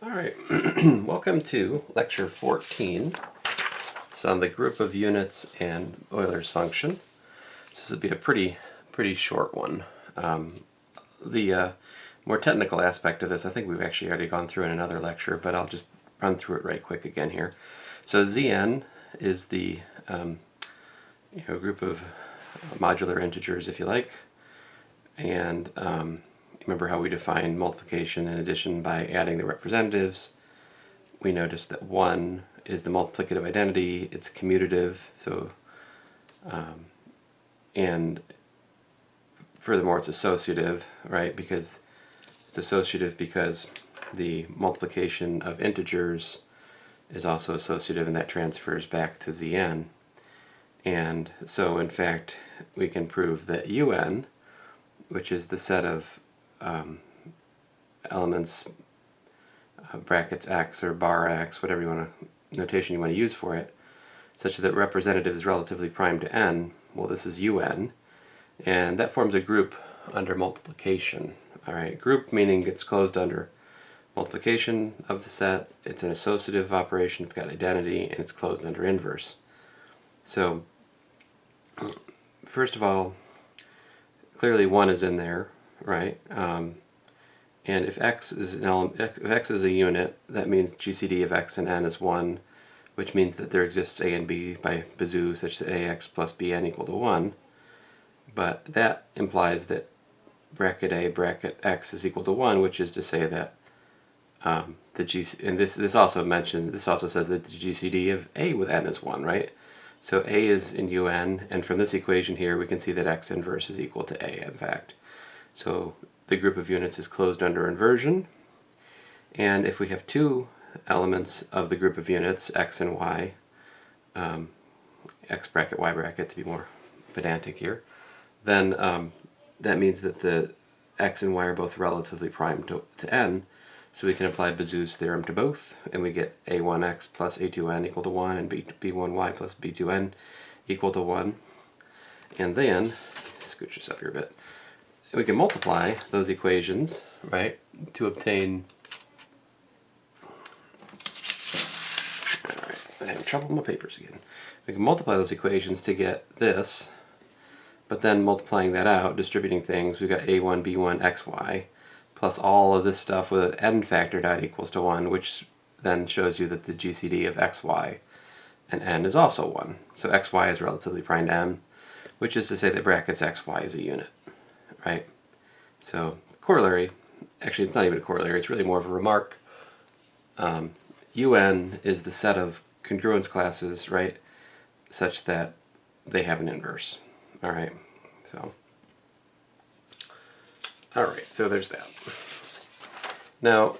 All right, welcome to lecture 14. It's on the group of units and Euler's function. This will be a pretty short one. The more technical aspect of this, I think we've actually already gone through in another lecture, but I'll just run through it right quick again here. So Zn is the group of modular integers, if you like, and remember how we define multiplication and addition by adding the representatives. We noticed that 1 is the multiplicative identity, it's commutative, so and furthermore it's associative, right? Because it's associative because the multiplication of integers is also associative, and that transfers back to Zn. And so in fact we can prove that Un, which is the set of elements, brackets x or bar x, whatever notation you want to use for it, such that representative is relatively prime to n. Well, this is Un, and that forms a group under multiplication. All right, group meaning it's closed under multiplication of the set. It's an associative operation. It's got identity, and it's closed under inverse. So, first of all, clearly 1 is in there, right? And if x is an element, if x is a unit, that means GCD of x and n is 1, which means that there exists a and b by Bezout such that ax plus bn equal to 1. But that implies that bracket a bracket x is equal to 1, which is to say that this also says that the GCD of a with n is 1, right? So a is in Un, and from this equation here we can see that x inverse is equal to a, in fact. So the group of units is closed under inversion, and if we have two elements of the group of units, x and y, x bracket, y bracket to be more pedantic here, then that means that the x and y are both relatively prime to n, so we can apply Bezout's theorem to both, and we get a1x plus a2n equal to 1, and b1y plus b2n equal to 1. And then, scooch this up here a bit, we can multiply those equations, right, to obtain... Alright, I'm having trouble with my papers again. We can multiply those equations to get this, but then multiplying that out, distributing things, we've got a1, b1, xy, plus all of this stuff with an n factored out equals to 1, which then shows you that the GCD of xy and n is also 1. So xy is relatively prime to n, which is to say that brackets xy is a unit, right? So corollary, actually it's not even a corollary, it's really more of a remark. Un is the set of congruence classes, right, such that they have an inverse. All right, so there's that. Now,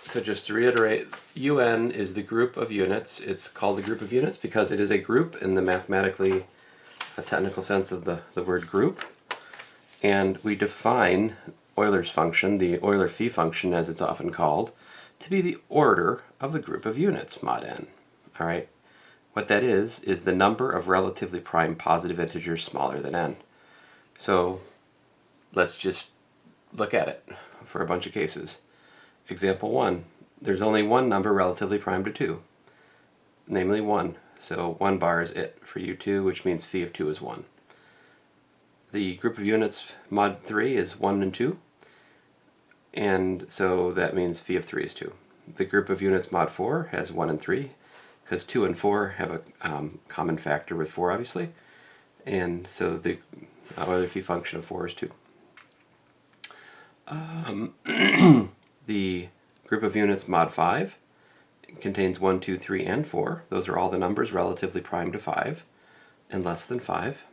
so just to reiterate, Un is the group of units. It's called the group of units because it is a group in the mathematically technical sense of the word group. And we define Euler's function, the Euler phi function as it's often called, to be the order of the group of units, mod n. All right? What that is the number of relatively prime positive integers smaller than n. So let's just look at it for a bunch of cases. Example 1, there's only one number relatively prime to 2, namely 1. So 1 bar is it for U2, which means phi of 2 is 1. The group of units mod 3 is 1 and 2, and so that means phi of 3 is 2. The group of units mod 4 has 1 and 3, because 2 and 4 have a common factor with 4, obviously, and so the Euler phi function of 4 is 2. The group of units mod 5 contains 1, 2, 3, and 4. Those are all the numbers relatively prime to 5 and less than 5.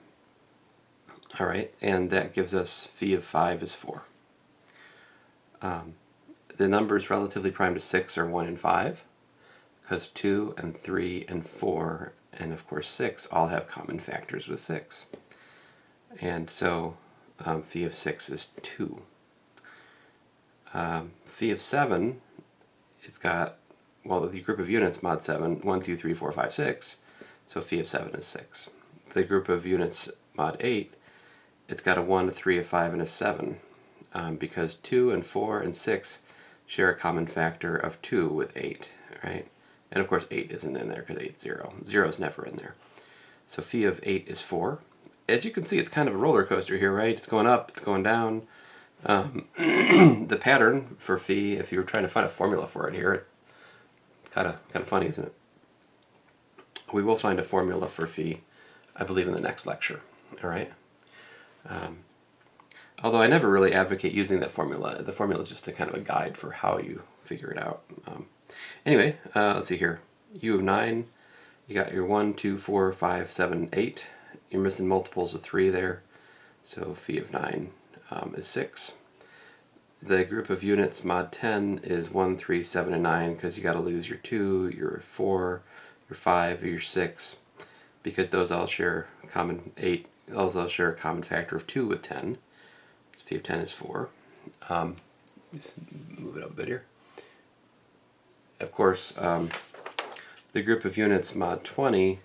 All right, and that gives us phi of 5 is 4. The numbers relatively prime to 6 are 1 and 5, because 2 and 3 and 4 and of course 6 all have common factors with 6. And so phi of 6 is 2. Phi of 7, it's got, well, the group of units mod 7, 1, 2, 3, 4, 5, 6, so phi of 7 is 6. The group of units mod 8, it's got a 1, a 3, a 5, and a 7, because 2 and 4 and 6 share a common factor of 2 with 8, right? And of course 8 isn't in there because 8 is 0. 0 is never in there. So phi of 8 is 4. As you can see, it's kind of a roller coaster here, right? It's going up, it's going down. The pattern for phi, if you were trying to find a formula for it here, it's kind of funny, isn't it? We will find a formula for phi, I believe, in the next lecture. All right. Although I never really advocate using that formula. The formula is just a kind of a guide for how you figure it out. Anyway, let's see here. U of 9, you got your 1, 2, 4, 5, 7, 8. You're missing multiples of 3 there. So phi of 9 is 6. The group of units mod 10 is 1, 3, 7, and 9 because you got to lose your 2, your 4, your 5, or your 6 because those all share a common 8. Those all share a common factor of 2 with 10. So phi of 10 is 4. Just move it up a bit here. Of course, the group of units mod 20,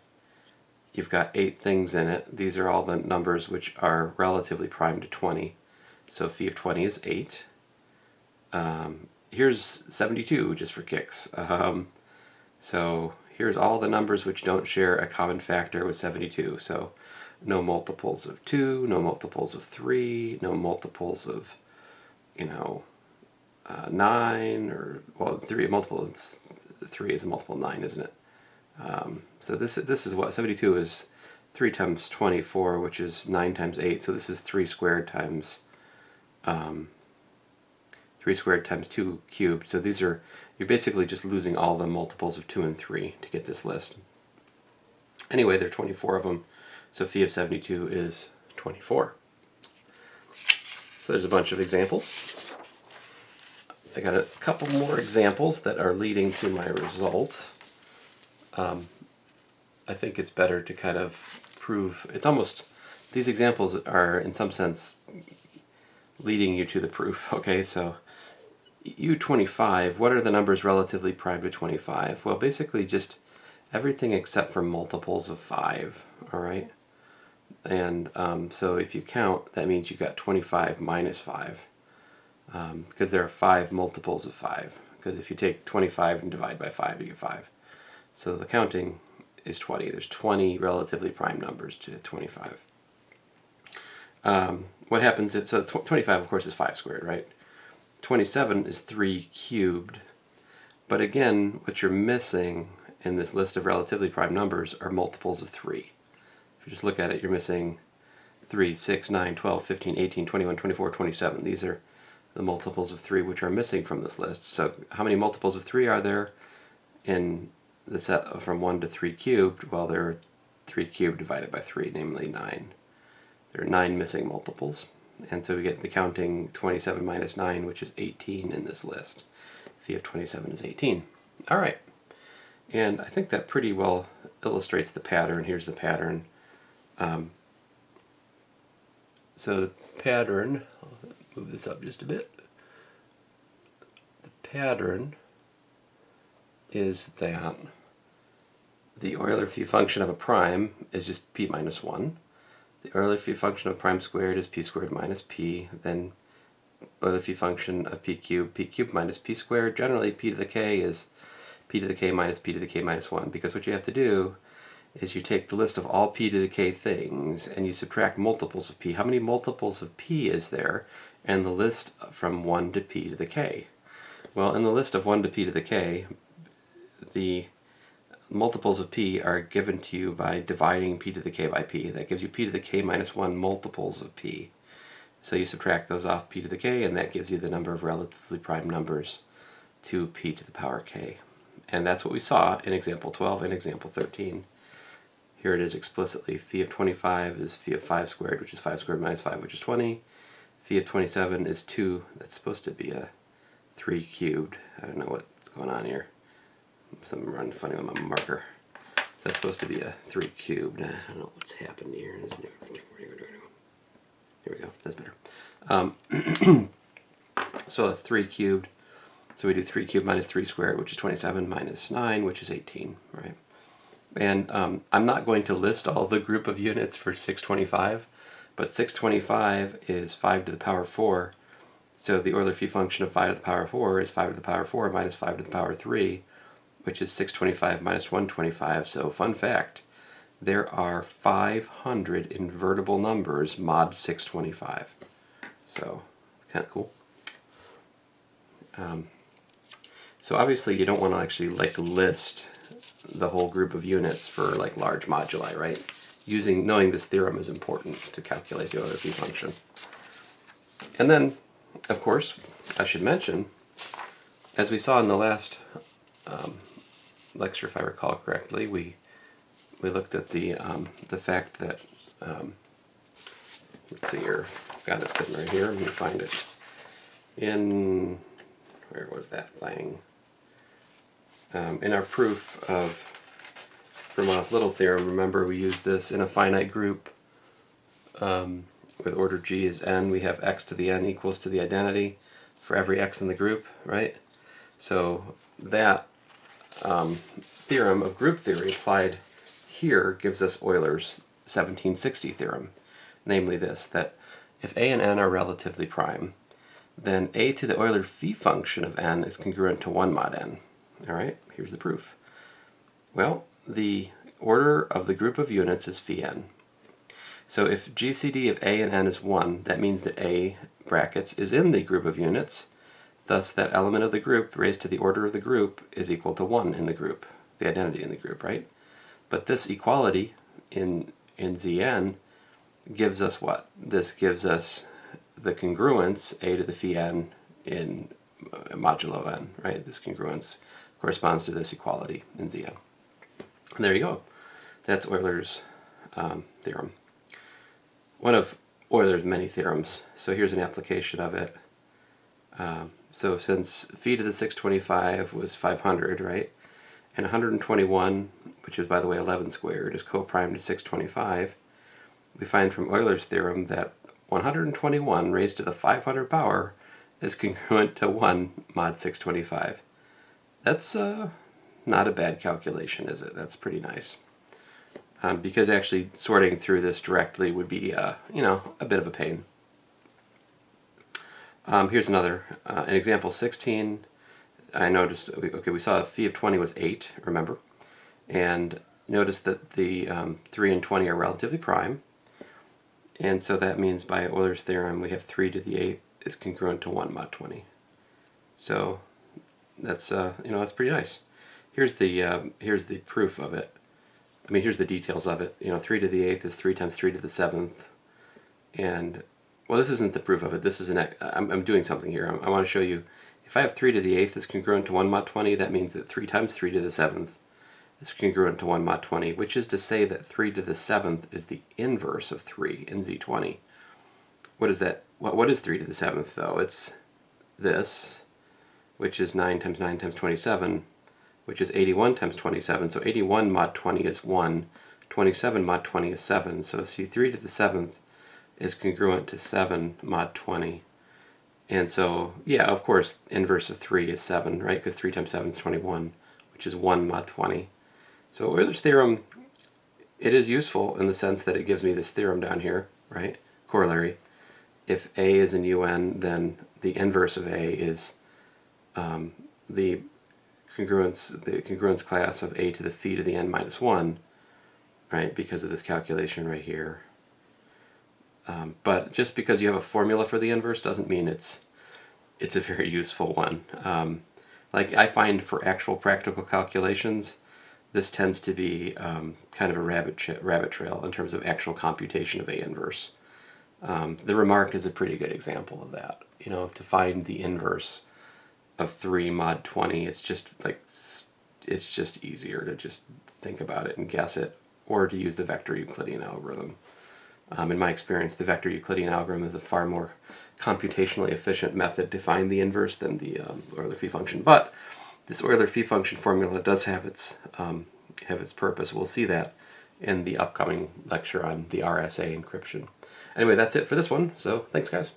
you've got 8 things in it. These are all the numbers which are relatively prime to 20. So phi of 20 is 8. Here's 72, just for kicks. So here's all the numbers which don't share a common factor with 72. So no multiples of 2, no multiples of 3, no multiples of, 9, or, well, 3, multiple, 3 is a multiple of 9, isn't it? So this is what, 72 is 3 times 24, which is 9 times 8, so this is 3 squared times 3 squared times 2 cubed. So these are, you're basically just losing all the multiples of 2 and 3 to get this list. Anyway, there are 24 of them, so phi of 72 is 24. So there's a bunch of examples. I got a couple more examples that are leading to my result. I think it's better to kind of prove, it's almost, these examples are in some sense leading you to the proof. Okay, so U25, what are the numbers relatively prime to 25? Well, basically just everything except for multiples of 5, all right? And so if you count, that means you got 25 minus 5, because there are 5 multiples of 5. Because if you take 25 and divide by 5, you get 5. So the counting is 20. There's 20 relatively prime numbers to 25. What happens if, so 25 of course is 5 squared, right? 27 is 3 cubed. But again, what you're missing in this list of relatively prime numbers are multiples of 3. If you just look at it, you're missing 3, 6, 9, 12, 15, 18, 21, 24, 27. These are the multiples of 3 which are missing from this list. So how many multiples of 3 are there in the set from 1 to 3 cubed? Well, there are 3 cubed divided by 3, namely 9. There are 9 missing multiples. And so we get the counting 27 minus 9, which is 18 in this list. Phi of 27 is 18. All right. And I think that pretty well illustrates the pattern. Here's the pattern. So the pattern, I'll move this up just a bit. The pattern is that the Euler phi function of a prime is just p minus 1. The Euler phi function of prime squared is p squared minus p. Then Euler phi function of p cubed minus p squared. Generally, p to the k is p to the k minus p to the k minus 1, because what you have to do is you take the list of all p to the k things and you subtract multiples of p. How many multiples of p is there in the list from 1 to p to the k? Well, in the list of 1 to p to the k, the multiples of p are given to you by dividing p to the k by p. That gives you p to the k minus 1 multiples of p. So you subtract those off p to the k, and that gives you the number of relatively prime numbers to p to the power k. And that's what we saw in example 12 and example 13. Here it is explicitly. Phi of 25 is phi of 5 squared, which is 5 squared minus 5, which is 20. Phi of 27 is 2. That's supposed to be a 3 cubed. I don't know what's going on here. Something running funny with my marker. So that's supposed to be a 3 cubed. I don't know what's happened here. Here we go. That's better. So that's 3 cubed. So we do 3 cubed minus 3 squared, which is 27, minus 9, which is 18, right? And I'm not going to list all the group of units for 625, but 625 is 5 to the power 4. So the Euler phi function of 5 to the power 4 is 5 to the power 4 minus 5 to the power 3, which is 625 minus 125. So fun fact, there are 500 invertible numbers mod 625. So it's kind of cool. So obviously you don't want to actually like list the whole group of units for like large moduli, right? Knowing this theorem is important to calculate the Euler phi function. And then, of course, I should mention, as we saw in the last lecture, if I recall correctly, we looked at the fact that let's see here, I've got it sitting right here. Let me find it. Where was that thing? In our proof of Fermat's little theorem, remember we used this in a finite group with order g is n. We have x to the n equals to the identity for every x in the group, right? So that theorem of group theory applied here gives us Euler's 1760 theorem, namely this, that if a and n are relatively prime, then a to the Euler phi function of n is congruent to 1 mod n. All right, here's the proof. Well, the order of the group of units is phi n. So if GCD of a and n is 1, that means that a brackets is in the group of units. Thus, that element of the group raised to the order of the group is equal to 1 in the group, the identity in the group, right? But this equality in Zn gives us what? This gives us the congruence a to the phi n in modulo n, right? This congruence corresponds to this equality in Zn. And there you go. That's Euler's theorem. One of Euler's many theorems. So here's an application of it. So since phi to the 625 was 500, right? And 121, which is by the way 11 squared, is co-prime to 625, we find from Euler's theorem that 121 raised to the 500 power is congruent to 1 mod 625. That's not a bad calculation, is it? That's pretty nice. Because actually sorting through this directly would be, a bit of a pain. Here's another, an example 16. I noticed, we saw a phi of 20 was 8, remember? And notice that the 3 and 20 are relatively prime. And so that means by Euler's theorem we have 3 to the 8 is congruent to 1 mod 20. So that's, that's pretty nice. Here's the proof of it. I mean, here's the details of it. 3 to the 8th is 3 times 3 to the 7th. And, well, this isn't the proof of it. This is I'm doing something here. I want to show you, if I have 3 to the 8th is congruent to 1 mod 20, that means that 3 times 3 to the 7th is congruent to 1 mod 20, which is to say that 3 to the 7th is the inverse of 3 in Z20. What is that? What is 3 to the 7th, though? It's this, which is 9 times 9 times 27, which is 81 times 27. So 81 mod 20 is 1. 27 mod 20 is 7. So see, 3 to the 7th is congruent to 7 mod 20. And so, yeah, of course, inverse of 3 is 7, right? Because 3 times 7 is 21, which is 1 mod 20. So Euler's theorem, it is useful in the sense that it gives me this theorem down here, right? Corollary. If A is in UN, then the inverse of A is the congruence class of A to the phi to the n minus 1, right? Because of this calculation right here. But just because you have a formula for the inverse doesn't mean it's a very useful one. Like I find for actual practical calculations, this tends to be kind of a rabbit trail in terms of actual computation of A inverse. The remark is a pretty good example of that. To find the inverse of 3 mod 20, it's just easier to just think about it and guess it, or to use the vector Euclidean algorithm. In my experience, the vector Euclidean algorithm is a far more computationally efficient method to find the inverse than the Euler phi function. But this Euler phi function formula does have its purpose. We'll see that in the upcoming lecture on the RSA encryption. Anyway, that's it for this one. So thanks, guys.